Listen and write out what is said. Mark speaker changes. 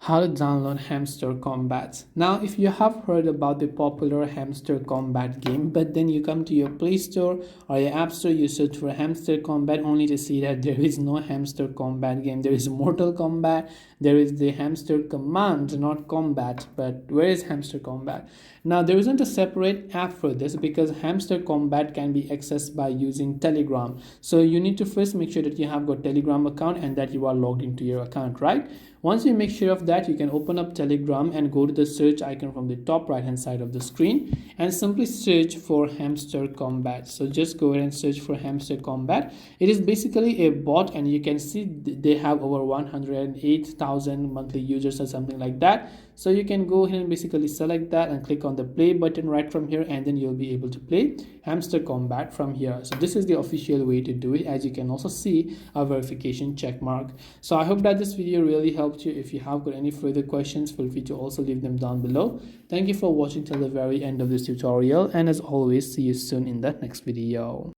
Speaker 1: How to download Hamster Kombat. Now, if you have heard about the popular Hamster Kombat game, but then you come to your Play Store or your App Store, you search for Hamster Kombat only to see that there is no Hamster Kombat game. There is Mortal Kombat, there is the Hamster Command, not Combat, but where is Hamster Kombat? Now, there isn't a separate app for this because Hamster Kombat can be accessed by using Telegram. So you need to first make sure that you have got Telegram account and that you are logged into your account, right? Once you make sure of that, you can open up Telegram and go to the search icon from the top right hand side of the screen and simply search for Hamster Kombat. So just go ahead and search for Hamster Kombat. It is basically a bot, and you can see they have over 108,000 monthly users or something like that. So you can go ahead and basically select that and click on the play button right from here, and then you'll be able to play Hamster Kombat from here. So this is the official way to do it. As you can also see a verification check mark. So I hope that this video really helped you. If you have got any further questions, feel free to also leave them down below. Thank you for watching till the very end of this tutorial, and as always, see you soon in the next video.